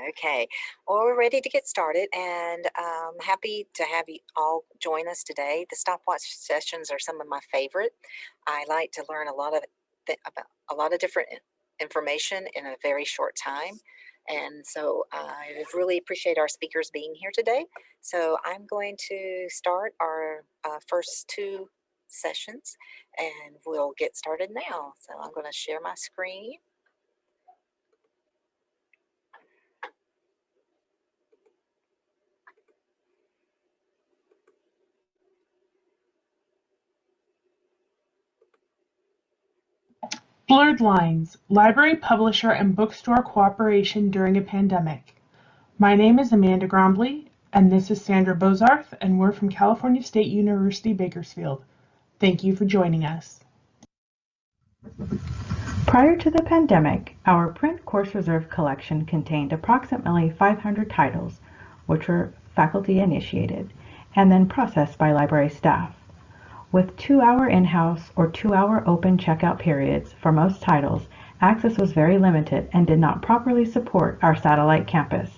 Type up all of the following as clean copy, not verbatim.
Okay, well, we're ready to get started, and happy to have you all join us today. The stopwatch sessions are some of my favorite. I like to learn a lot of about a lot of different information in a very short time, and so I really appreciate our speakers being here today. So I'm going to start our first two sessions, and we'll get started now. So I'm going to share my screen. Blurred Lines, Library, Publisher, and Bookstore Cooperation During a Pandemic. My name is Amanda Grombly, and this is Sandra Bozarth, and we're from California State University, Bakersfield. Thank you for joining us. Prior to the pandemic, our print course reserve collection contained approximately 500 titles, which were faculty initiated, and then processed by library staff. With 2-hour in-house or 2-hour open checkout periods for most titles, access was very limited and did not properly support our satellite campus.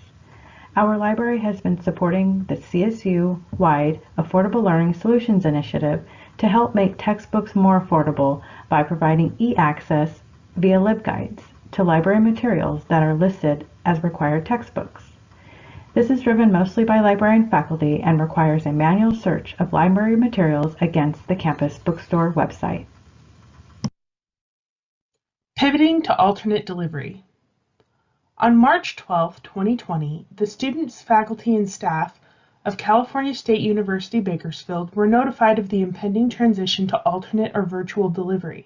Our library has been supporting the CSU-wide Affordable Learning Solutions Initiative to help make textbooks more affordable by providing e-access via LibGuides to library materials that are listed as required textbooks. This is driven mostly by librarian faculty and requires a manual search of library materials against the campus bookstore website. Pivoting to alternate delivery. On March 12, 2020, the students, faculty, and staff of California State University, Bakersfield were notified of the impending transition to alternate or virtual delivery.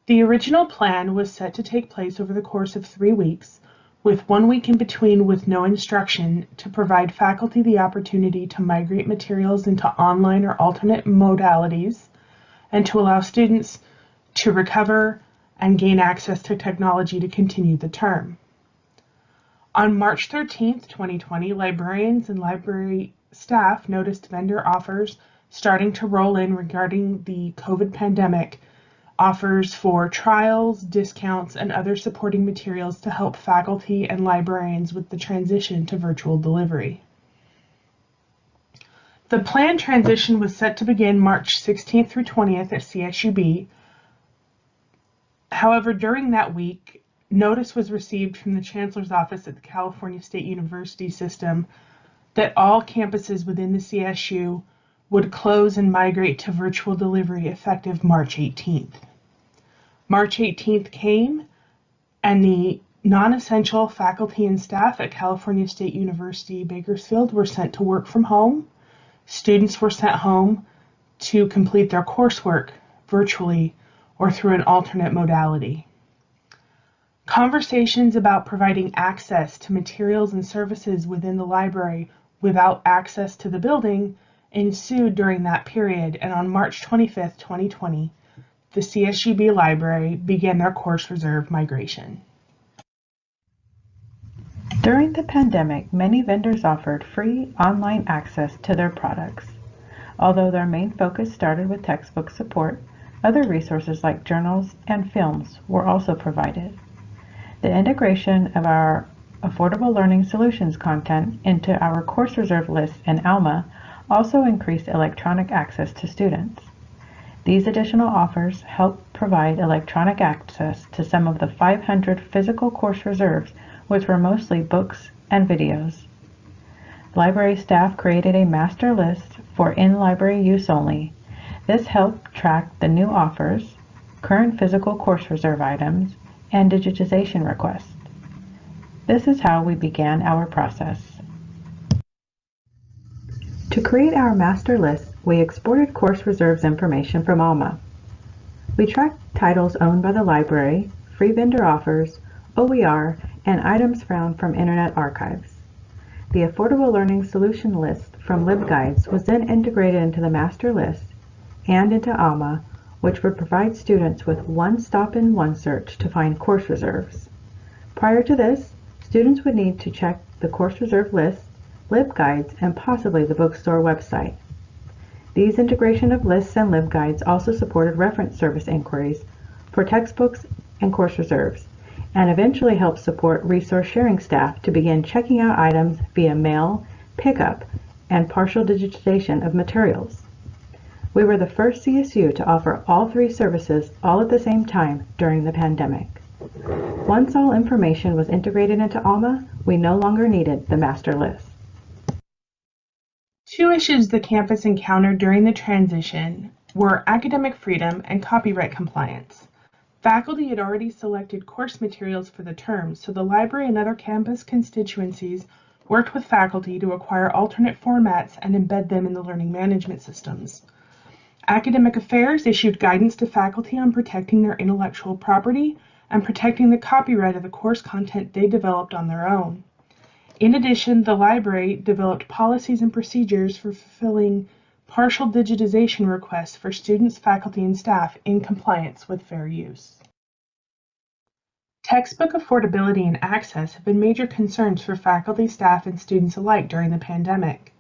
The original plan was set to take place over the course of 3 weeks, with 1 week in between with no instruction, to provide faculty the opportunity to migrate materials into online or alternate modalities, and to allow students to recover and gain access to technology to continue the term. On March 13, 2020, librarians and library staff noticed vendor offers starting to roll in regarding the COVID pandemic, offers for trials, discounts, and other supporting materials to help faculty and librarians with the transition to virtual delivery. The planned transition was set to begin March 16th through 20th at CSUB. However, during that week, notice was received from the Chancellor's Office at the California State University system that all campuses within the CSU would close and migrate to virtual delivery effective March 18th. March 18th came, and the non-essential faculty and staff at California State University, Bakersfield were sent to work from home. Students were sent home to complete their coursework virtually or through an alternate modality. Conversations about providing access to materials and services within the library without access to the building ensued during that period, and on March 25th, 2020, the CSUB library began their course reserve migration. During the pandemic, many vendors offered free online access to their products. Although their main focus started with textbook support, other resources like journals and films were also provided. The integration of our Affordable Learning Solutions content into our course reserve list in ALMA also increased electronic access to students. These additional offers help provide electronic access to some of the 500 physical course reserves, which were mostly books and videos. Library staff created a master list for in-library use only. This helped track the new offers, current physical course reserve items, and digitization requests. This is how we began our process. To create our master list, we exported course reserves information from ALMA. We tracked titles owned by the library, free vendor offers, OER, and items found from Internet archives. The Affordable Learning Solution list from LibGuides was then integrated into the master list and into ALMA, which would provide students with one-stop-in-one search to find course reserves. Prior to this, students would need to check the course reserve list, LibGuides, and possibly the bookstore website. These integration of lists and LibGuides also supported reference service inquiries for textbooks and course reserves, and eventually helped support resource sharing staff to begin checking out items via mail, pickup, and partial digitization of materials. We were the first CSU to offer all three services all at the same time during the pandemic. Once all information was integrated into Alma, we no longer needed the master list. Two issues the campus encountered during the transition were academic freedom and copyright compliance. Faculty had already selected course materials for the term, so the library and other campus constituencies worked with faculty to acquire alternate formats and embed them in the learning management systems. Academic Affairs issued guidance to faculty on protecting their intellectual property and protecting the copyright of the course content they developed on their own. In addition, the library developed policies and procedures for fulfilling partial digitization requests for students, faculty, and staff in compliance with fair use. Textbook affordability and access have been major concerns for faculty, staff, and students alike during the pandemic.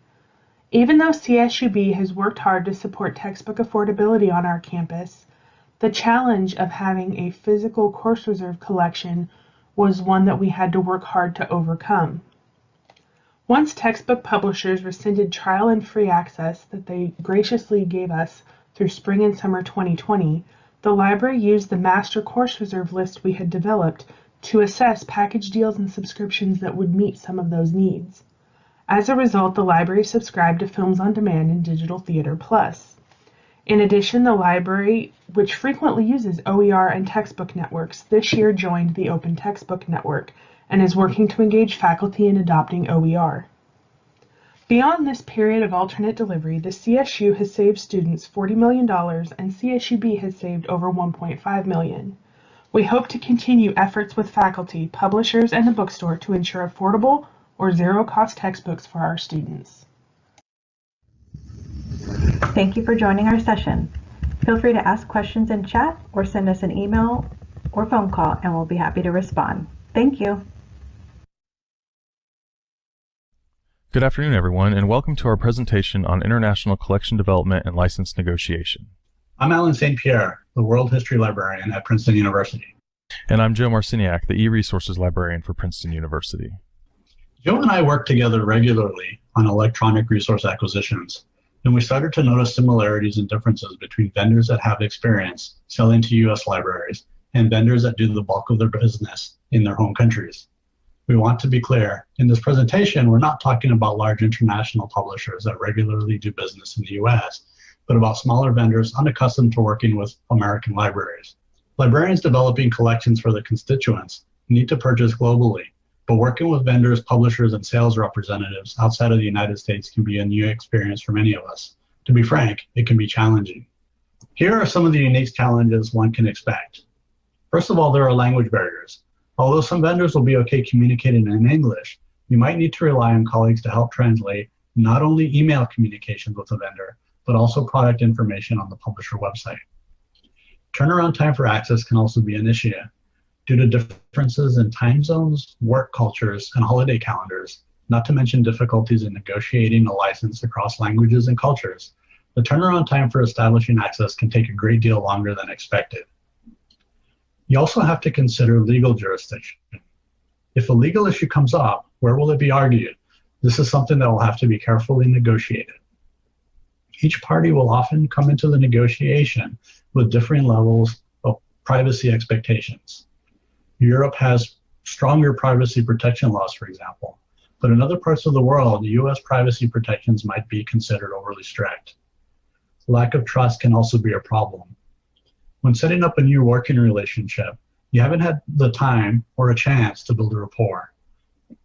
Even though CSUB has worked hard to support textbook affordability on our campus, the challenge of having a physical course reserve collection was one that we had to work hard to overcome. Once textbook publishers rescinded trial and free access that they graciously gave us through spring and summer 2020, the library used the master course reserve list we had developed to assess package deals and subscriptions that would meet some of those needs. As a result, the library subscribed to Films on Demand and Digital Theater Plus. In addition, the library, which frequently uses OER and textbook networks, this year joined the Open Textbook Network and is working to engage faculty in adopting OER. Beyond this period of alternate delivery, the CSU has saved students $40 million and CSUB has saved over $1.5 million. We hope to continue efforts with faculty, publishers, and the bookstore to ensure affordable or zero-cost textbooks for our students. Thank you for joining our session. Feel free to ask questions in chat or send us an email or phone call and we'll be happy to respond. Thank you. Good afternoon, everyone, and welcome to our presentation on international collection development and license negotiation. I'm Alain Pierre, the World History Librarian at Princeton University. And I'm Joe Marciniak, the e-resources librarian for Princeton University. Joe and I work together regularly on electronic resource acquisitions, and we started to notice similarities and differences between vendors that have experience selling to U.S. libraries and vendors that do the bulk of their business in their home countries. We want to be clear, in this presentation, we're not talking about large international publishers that regularly do business in the U.S., but about smaller vendors unaccustomed to working with American libraries. Librarians developing collections for the constituents need to purchase globally, but working with vendors, publishers, and sales representatives outside of the United States can be a new experience for many of us. To be frank, it can be challenging. Here are some of the unique challenges one can expect. First of all, there are language barriers. Although some vendors will be okay communicating in English, you might need to rely on colleagues to help translate not only email communications with a vendor, but also product information on the publisher website. Turnaround time for access can also be an issue. Due to differences in time zones, work cultures, and holiday calendars, not to mention difficulties in negotiating a license across languages and cultures, the turnaround time for establishing access can take a great deal longer than expected. You also have to consider legal jurisdiction. If a legal issue comes up, where will it be argued? This is something that will have to be carefully negotiated. Each party will often come into the negotiation with differing levels of privacy expectations. Europe has stronger privacy protection laws, for example, but in other parts of the world, US privacy protections might be considered overly strict. Lack of trust can also be a problem. When setting up a new working relationship, you haven't had the time or a chance to build a rapport,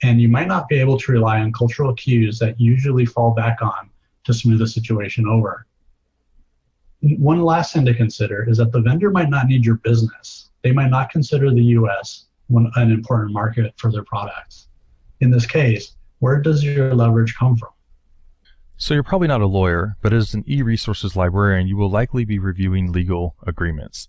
and you might not be able to rely on cultural cues that usually fall back on to smooth the situation over. One last thing to consider is that the vendor might not need your business. They might not consider the US an important market for their products. In this case, where does your leverage come from? So you're probably not a lawyer, but as an e-resources librarian, you will likely be reviewing legal agreements.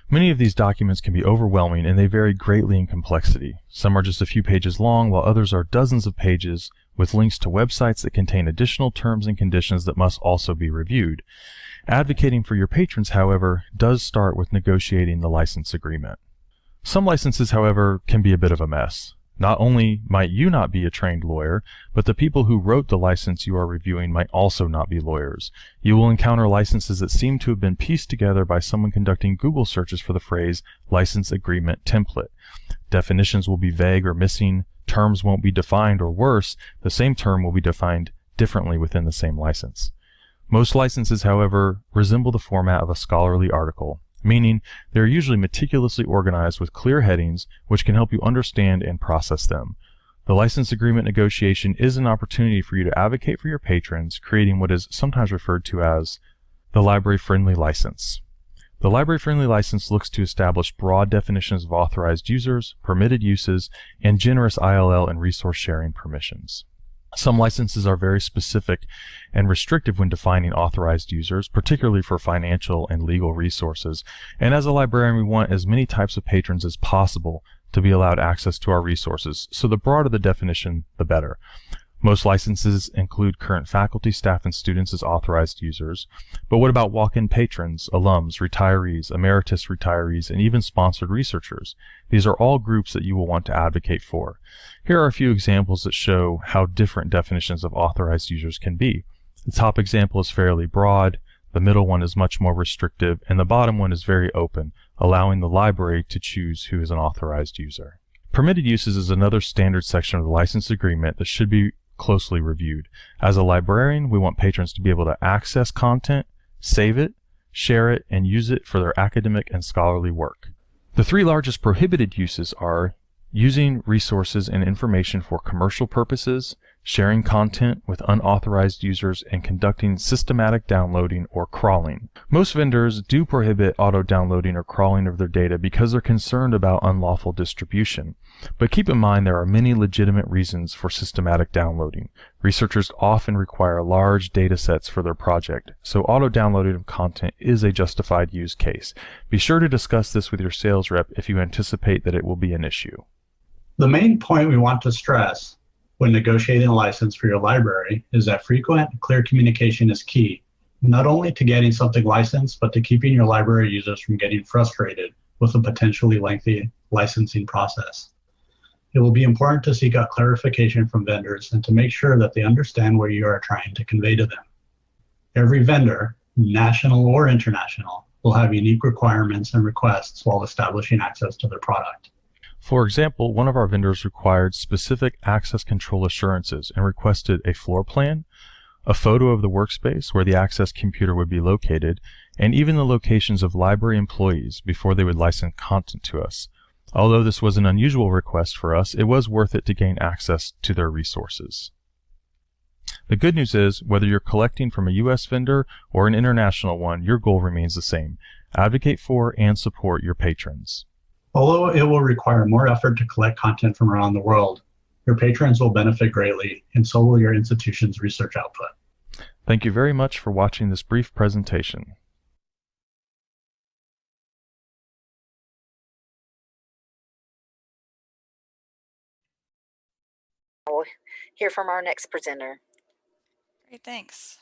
Many of these documents can be overwhelming and they vary greatly in complexity. Some are just a few pages long, while others are dozens of pages with links to websites that contain additional terms and conditions that must also be reviewed. Advocating for your patrons, however, does start with negotiating the license agreement. Some licenses, however, can be a bit of a mess. Not only might you not be a trained lawyer, but the people who wrote the license you are reviewing might also not be lawyers. You will encounter licenses that seem to have been pieced together by someone conducting Google searches for the phrase license agreement template. Definitions will be vague or missing, terms won't be defined, or worse, the same term will be defined differently within the same license. Most licenses, however, resemble the format of a scholarly article, meaning they are usually meticulously organized with clear headings which can help you understand and process them. The license agreement negotiation is an opportunity for you to advocate for your patrons, creating what is sometimes referred to as the library-friendly license. The library-friendly license looks to establish broad definitions of authorized users, permitted uses, and generous ILL and resource sharing permissions. Some licenses are very specific and restrictive when defining authorized users, particularly for financial and legal resources. And as a librarian, we want as many types of patrons as possible to be allowed access to our resources, so the broader the definition, the better. Most licenses include current faculty, staff, and students as authorized users. But what about walk-in patrons, alums, retirees, emeritus retirees, and even sponsored researchers? These are all groups that you will want to advocate for. Here are a few examples that show how different definitions of authorized users can be. The top example is fairly broad, the middle one is much more restrictive, and the bottom one is very open, allowing the library to choose who is an authorized user. Permitted uses is another standard section of the license agreement that should be closely reviewed. As a librarian, we want patrons to be able to access content, save it, share it, and use it for their academic and scholarly work. The three largest prohibited uses are using resources and information for commercial purposes, sharing content with unauthorized users, and conducting systematic downloading or crawling. Most vendors do prohibit auto-downloading or crawling of their data because they're concerned about unlawful distribution. But keep in mind there are many legitimate reasons for systematic downloading. Researchers often require large data sets for their project, so auto-downloading of content is a justified use case. Be sure to discuss this with your sales rep if you anticipate that it will be an issue. The main point we want to stress when negotiating a license for your library is that frequent, clear communication is key, not only to getting something licensed, but to keeping your library users from getting frustrated with a potentially lengthy licensing process. It will be important to seek out clarification from vendors and to make sure that they understand what you are trying to convey to them. Every vendor, national or international, will have unique requirements and requests while establishing access to their product. For example, one of our vendors required specific access control assurances and requested a floor plan, a photo of the workspace where the access computer would be located, and even the locations of library employees before they would license content to us. Although this was an unusual request for us, it was worth it to gain access to their resources. The good news is, whether you're collecting from a U.S. vendor or an international one, your goal remains the same: advocate for and support your patrons. Although it will require more effort to collect content from around the world, your patrons will benefit greatly, and so will your institution's research output. Thank you very much for watching this brief presentation. We'll hear from our next presenter. Great, thanks.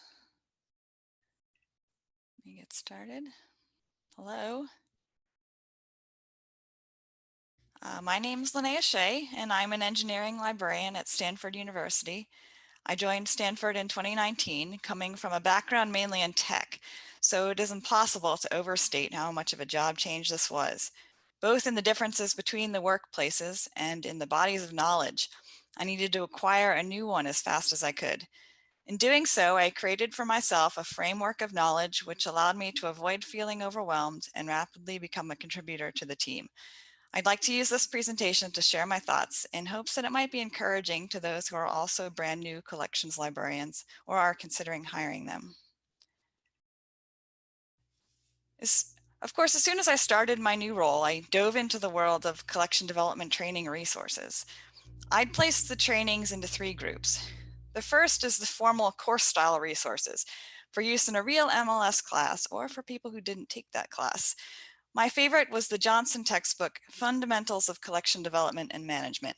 Let me get started. Hello. My name is Linnea Shieh, and I'm an engineering librarian at Stanford University. I joined Stanford in 2019, coming from a background mainly in tech, so it is impossible to overstate how much of a job change this was, both in the differences between the workplaces and in the bodies of knowledge. I needed to acquire a new one as fast as I could. In doing so, I created for myself a framework of knowledge which allowed me to avoid feeling overwhelmed and rapidly become a contributor to the team. I'd like to use this presentation to share my thoughts in hopes that it might be encouraging to those who are also brand new collections librarians or are considering hiring them. Of course, as soon as I started my new role, I dove into the world of collection development training resources. I'd placed the trainings into three groups. The first is the formal course style resources for use in a real MLS class or for people who didn't take that class. My favorite was the Johnson textbook, Fundamentals of Collection Development and Management.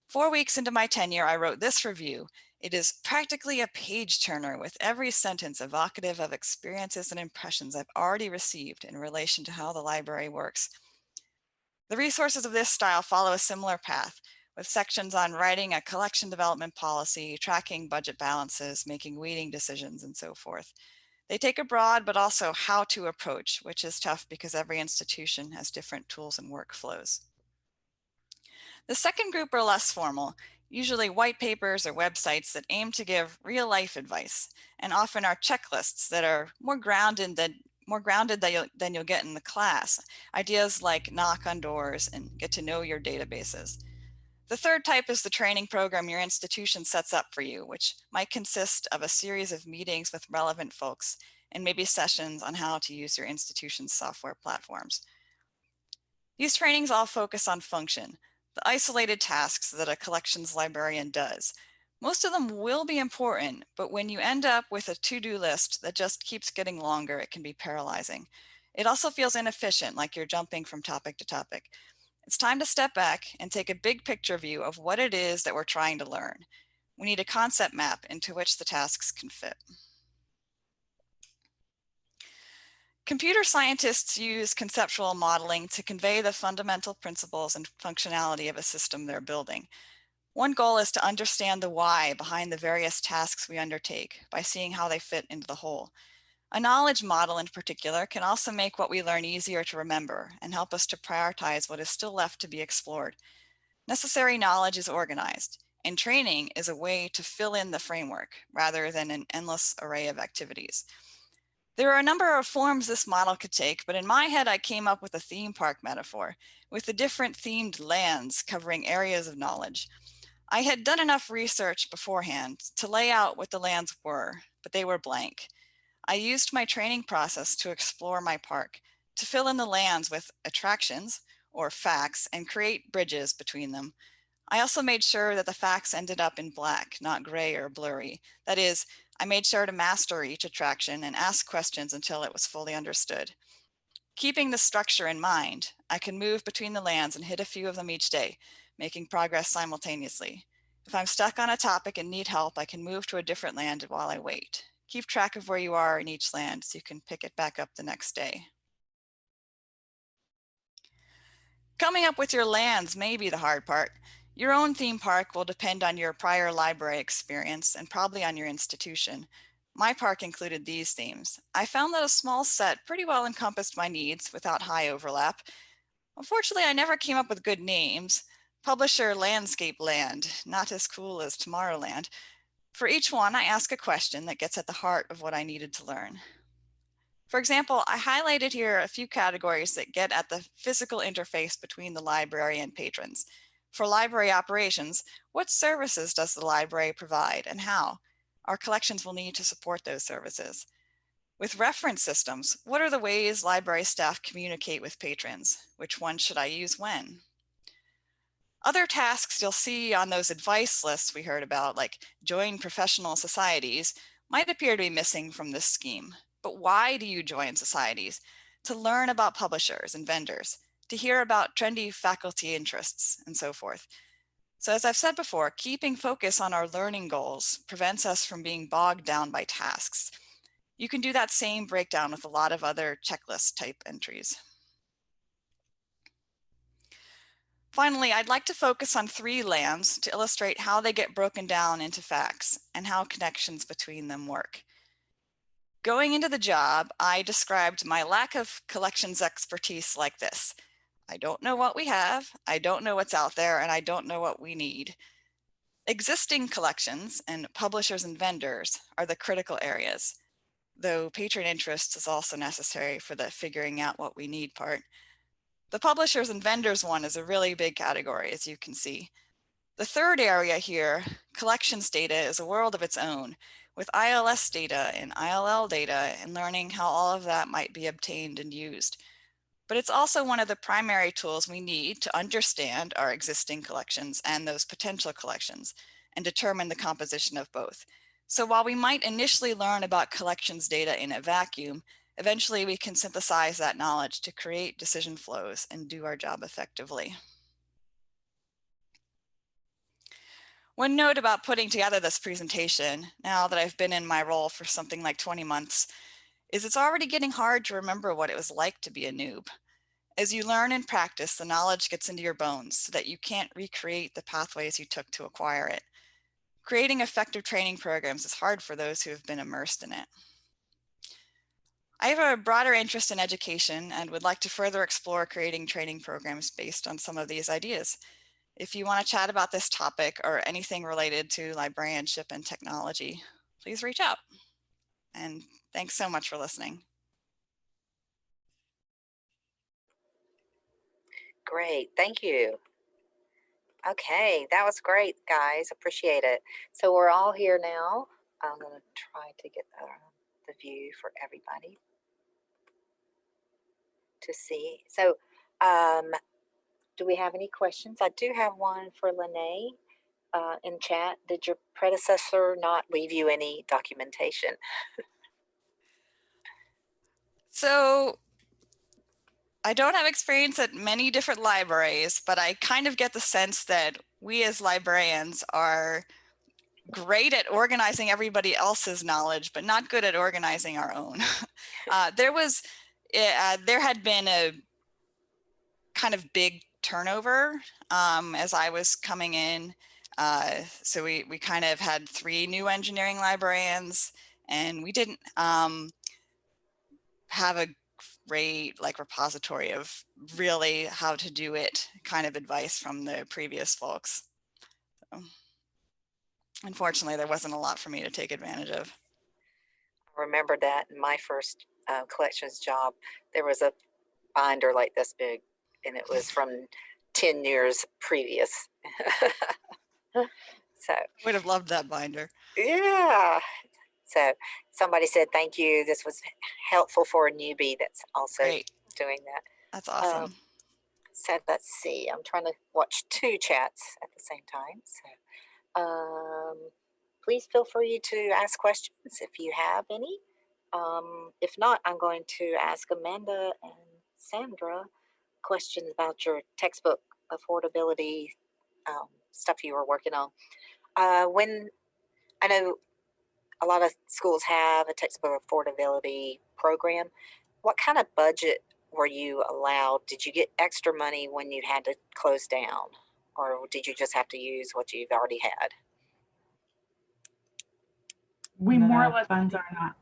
4 weeks into my tenure, I wrote this review. It is practically a page turner with every sentence evocative of experiences and impressions I've already received in relation to how the library works. The resources of this style follow a similar path, with sections on writing a collection development policy, tracking budget balances, making weeding decisions, and so forth. They take a broad but also how-to approach, which is tough because every institution has different tools and workflows. The second group are less formal, usually white papers or websites that aim to give real-life advice, and often are checklists that are more grounded than you'll get in the class. Ideas like knock on doors and get to know your databases. The third type is the training program your institution sets up for you, which might consist of a series of meetings with relevant folks and maybe sessions on how to use your institution's software platforms. These trainings all focus on function, the isolated tasks that a collections librarian does. Most of them will be important, but when you end up with a to-do list that just keeps getting longer, it can be paralyzing. It also feels inefficient, like you're jumping from topic to topic. It's time to step back and take a big picture view of what it is that we're trying to learn. We need a concept map into which the tasks can fit. Computer scientists use conceptual modeling to convey the fundamental principles and functionality of a system they're building. One goal is to understand the why behind the various tasks we undertake by seeing how they fit into the whole. A knowledge model in particular can also make what we learn easier to remember and help us to prioritize what is still left to be explored. Necessary knowledge is organized, and training is a way to fill in the framework rather than an endless array of activities. There are a number of forms this model could take, but in my head, I came up with a theme park metaphor with the different themed lands covering areas of knowledge. I had done enough research beforehand to lay out what the lands were, but they were blank. I used my training process to explore my park, to fill in the lands with attractions or facts and create bridges between them. I also made sure that the facts ended up in black, not gray or blurry. That is, I made sure to master each attraction and ask questions until it was fully understood. Keeping the structure in mind, I can move between the lands and hit a few of them each day, making progress simultaneously. If I'm stuck on a topic and need help, I can move to a different land while I wait. Keep track of where you are in each land so you can pick it back up the next day. Coming up with your lands may be the hard part. Your own theme park will depend on your prior library experience and probably on your institution. My park included these themes. I found that a small set pretty well encompassed my needs without high overlap. Unfortunately, I never came up with good names. Publisher Landscape Land, not as cool as Tomorrowland. For each one, I ask a question that gets at the heart of what I needed to learn. For example, I highlighted here a few categories that get at the physical interface between the library and patrons. For library operations, what services does the library provide and how? Our collections will need to support those services. With reference systems, what are the ways library staff communicate with patrons? Which ones should I use when? Other tasks you'll see on those advice lists we heard about, like join professional societies, might appear to be missing from this scheme. But why do you join societies? To learn about publishers and vendors, to hear about trendy faculty interests, and so forth. So as I've said before, keeping focus on our learning goals prevents us from being bogged down by tasks. You can do that same breakdown with a lot of other checklist type entries. Finally, I'd like to focus on 3 lands to illustrate how they get broken down into facts and how connections between them work. Going into the job, I described my lack of collections expertise like this. I don't know what we have, I don't know what's out there, and I don't know what we need. Existing collections and publishers and vendors are the critical areas, though patron interest is also necessary for the figuring out what we need part. The publishers and vendors one is a really big category, as you can see. The third area here, collections data, is a world of its own, with ILS data and ILL data and learning how all of that might be obtained and used. But it's also one of the primary tools we need to understand our existing collections and those potential collections and determine the composition of both. So while we might initially learn about collections data in a vacuum, eventually we can synthesize that knowledge to create decision flows and do our job effectively. One note about putting together this presentation, now that I've been in my role for something like 20 months, is it's already getting hard to remember what it was like to be a noob. As you learn and practice, the knowledge gets into your bones so that you can't recreate the pathways you took to acquire it. Creating effective training programs is hard for those who have been immersed in it. I have a broader interest in education and would like to further explore creating training programs based on some of these ideas. If you want to chat about this topic or anything related to librarianship and technology, please reach out. And thanks so much for listening. Great, thank you. Okay, that was great, guys. Appreciate it. So we're all here now. I'm going to try to get the view for everybody to see. So do we have any questions? I do have one for Linnea in chat. Did your predecessor not leave you any documentation? So I don't have experience at many different libraries, but I kind of get the sense that we as librarians are great at organizing everybody else's knowledge, but not good at organizing our own. There had been a kind of big turnover as I was coming in. So we kind of had 3 new engineering librarians, and we didn't have a great repository of really how to do it kind of advice from the previous folks. So, unfortunately, there wasn't a lot for me to take advantage of. I remember that in my first collections job, there was a binder like this big, and it was from 10 years previous. So I would have loved that binder. Yeah. So somebody said, thank you. This was helpful for a newbie that's also Great. doing that. That's awesome. So let's see. I'm trying to watch 2 chats at the same time. So please feel free to ask questions if you have any. If not, I'm going to ask Amanda and Sandra questions about your textbook affordability stuff you were working on. When I know a lot of schools have a textbook affordability program, what kind of budget were you allowed? Did you get extra money when you had to close down, or did you just have to use what you've already had? We more or less funds are not.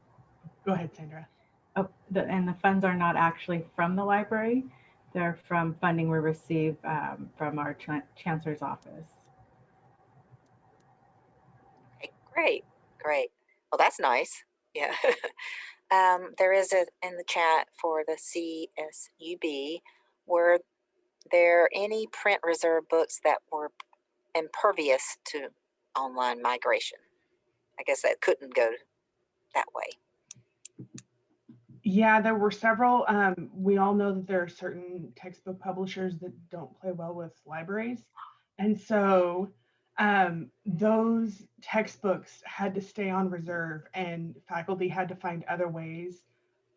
Go ahead, Sandra. Oh, and the funds are not actually from the library. They're from funding we receive from our chancellor's office. Okay, great, great. Well, that's nice. Yeah. There is in the chat for the CSUB. Were there any print reserve books that were impervious to online migration? I guess that couldn't go that way. Yeah, there were several. We all know that there are certain textbook publishers that don't play well with libraries. And so those textbooks had to stay on reserve, and faculty had to find other ways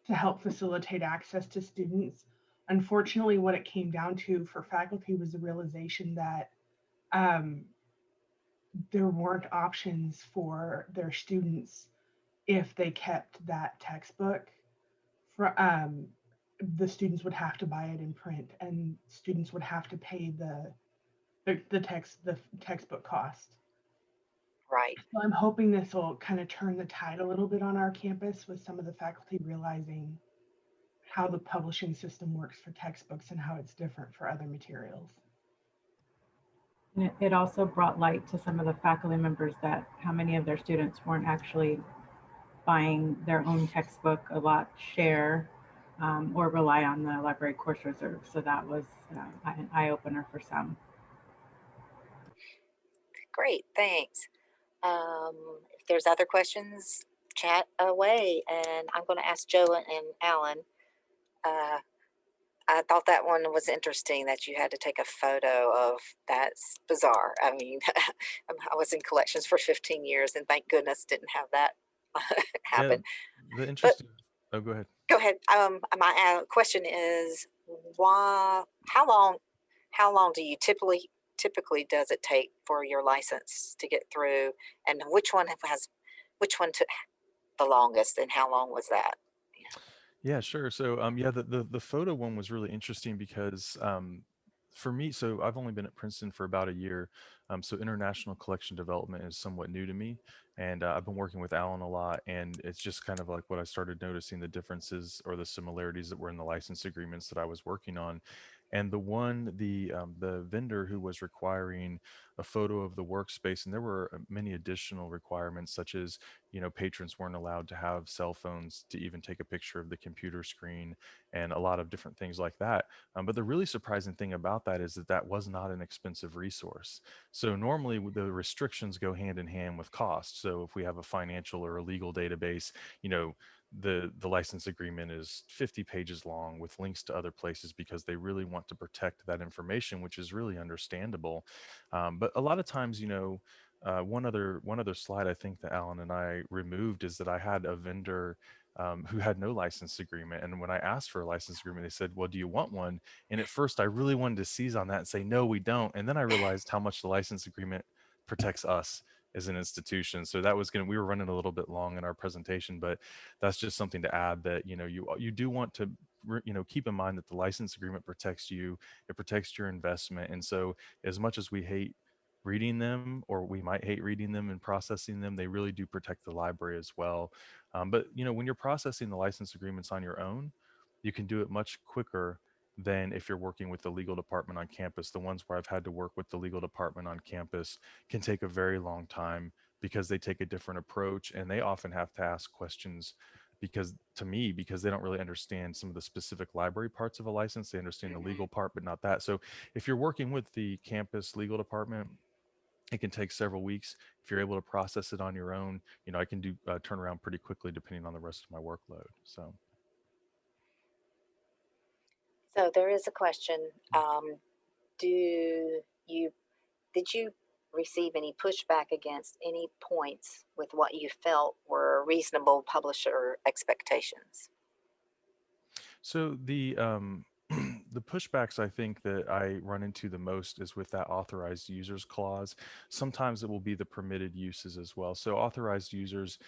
to help facilitate access to students. Unfortunately, what it came down to for faculty was the realization that there weren't options for their students if they kept that textbook. The students would have to buy it in print, and students would have to pay the textbook cost. Right. So I'm hoping this will kind of turn the tide a little bit on our campus, with some of the faculty realizing how the publishing system works for textbooks and how it's different for other materials. It also brought light to some of the faculty members that how many of their students weren't actually buying their own textbook, a lot share or rely on the library course reserve. So that was an eye-opener for some. Great, thanks. If there's other questions, chat away. And I'm going to ask Joe and Alain. I thought that one was interesting that you had to take a photo of. That's bizarre. I mean, I was in collections for 15 years, and thank goodness didn't have that happen. Yeah, the interesting. Oh, go ahead. Go ahead. My question is, how long do you typically does it take for your license to get through, and which one took the longest, and how long was that? Yeah, sure. So, yeah, the photo one was really interesting because, for me, so I've only been at Princeton for about a year, so international collection development is somewhat new to me, and I've been working with Alan a lot, and it's just kind of like what I started noticing the differences or the similarities that were in the license agreements that I was working on, and the vendor who was requiring a photo of the workspace, and there were many additional requirements such as patrons weren't allowed to have cell phones to even take a picture of the computer screen and a lot of different things like that. But the really surprising thing about that is that that was not an expensive resource. So normally the restrictions go hand in hand with cost. So if we have a financial or a legal database, you know, the license agreement is 50 pages long with links to other places because they really want to protect that information, which is really understandable. But a lot of times, one other slide I think that Alan and I removed is that I had a vendor who had no license agreement, and when I asked for a license agreement, they said, "Well, do you want one?" And at first, I really wanted to seize on that and say, "No, we don't." And then I realized how much the license agreement protects us as an institution. So that was we were running a little bit long in our presentation, but that's just something to add that you do want to keep in mind that the license agreement protects you, it protects your investment, and so as much as we hate reading them, or we might hate reading them and processing them, they really do protect the library as well. But when you're processing the license agreements on your own, you can do it much quicker than if you're working with the legal department on campus. The ones where I've had to work with the legal department on campus can take a very long time because they take a different approach, and they often have to ask questions because they don't really understand some of the specific library parts of a license. They understand the legal part, but not that. So if you're working with the campus legal department, it can take several weeks. If you're able to process it on your own, I can do turn around pretty quickly depending on the rest of my workload. So, So there is a question. Do you did you receive any pushback against any points with what you felt were reasonable publisher expectations? so the pushbacks I think that I run into the most is with that authorized users clause. Sometimes it will be the permitted uses as well. So authorized users,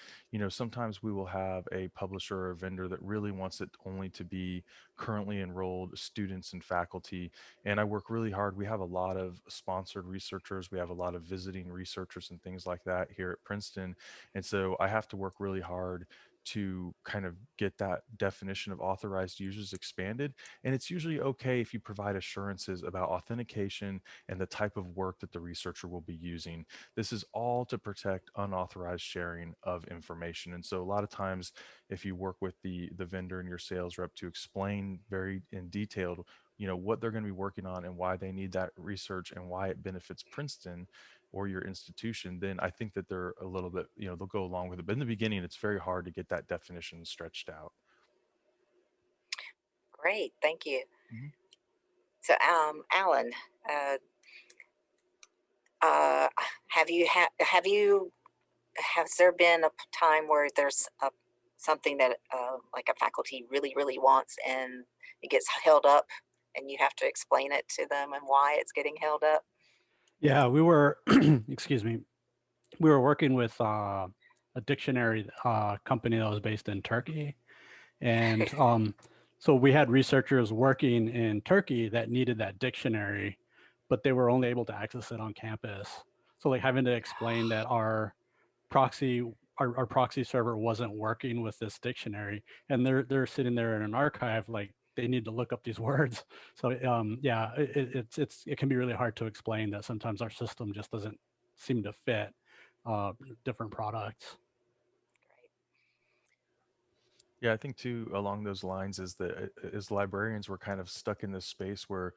sometimes we will have a publisher or a vendor that really wants it only to be currently enrolled students and faculty. And I work really hard. We have a lot of sponsored researchers. We have a lot of visiting researchers and things like that here at Princeton. And so I have to work really hard to kind of get that definition of authorized users expanded. And it's usually okay if you provide assurances about authentication and the type of work that the researcher will be using. This is all to protect unauthorized sharing of information. And so a lot of times, if you work with the vendor and your sales rep to explain very in detail, what they're going to be working on and why they need that research and why it benefits Princeton or your institution, then I think that they're a little bit, they'll go along with it. But in the beginning, it's very hard to get that definition stretched out. Great, thank you. Mhm. So, Alan, uh, uh, has there been a time where there's something that like a faculty really wants and it gets held up and you have to explain it to them and why it's getting held up? Yeah, we were, excuse me, we were working with a dictionary company that was based in Turkey. And so we had researchers working in Turkey that needed that dictionary, but they were only able to access it on campus. So like having to explain that our proxy server wasn't working with this dictionary, and they're sitting there in an archive, like they need to look up these words. So yeah, it can be really hard to explain that sometimes our system just doesn't seem to fit different products. Yeah, I think too, along those lines, is that as librarians, we're kind of stuck in this space where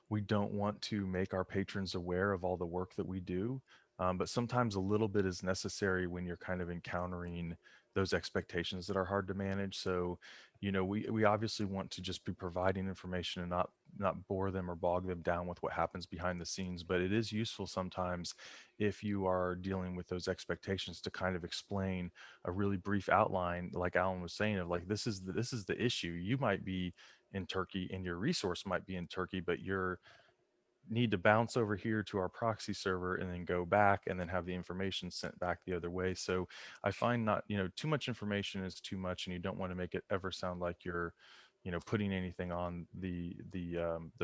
we don't want to make our patrons aware of all the work that we do. But sometimes a little bit is necessary when you're kind of encountering those expectations that are hard to manage. So, we obviously want to just be providing information and not bore them or bog them down with what happens behind the scenes. But it is useful sometimes if you are dealing with those expectations to kind of explain a really brief outline, like Alan was saying, of like this is the issue. You might be in Turkey and your resource might be in Turkey, but need to bounce over here to our proxy server and then go back and then have the information sent back the other way. So I find not, too much information is too much, and you don't want to make it ever sound like you're, putting anything on the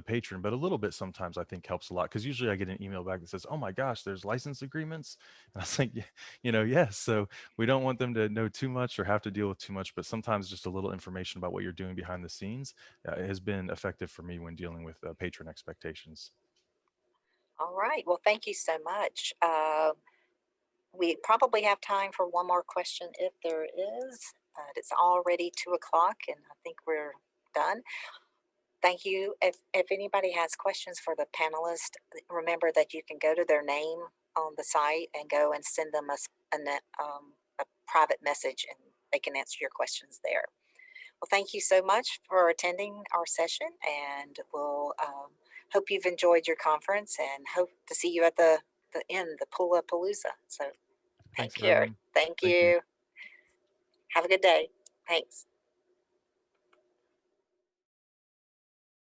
patron. But a little bit sometimes I think helps a lot, because usually I get an email back that says, "Oh my gosh, there's license agreements," and I was like, yes. So we don't want them to know too much or have to deal with too much, but sometimes just a little information about what you're doing behind the scenes has been effective for me when dealing with patron expectations. All right. Well, thank you so much. We probably have time for one more question if there is. It's already 2:00 and I think we're done. Thank you. If anybody has questions for the panelists, remember that you can go to their name on the site and go and send them a private message, and they can answer your questions there. Well, thank you so much for attending our session, and we'll hope you've enjoyed your conference and hope to see you at the end, the Pula-Palooza. So Thanks, take care. Erin. Thank Thank you. you. Have a good day. Thanks.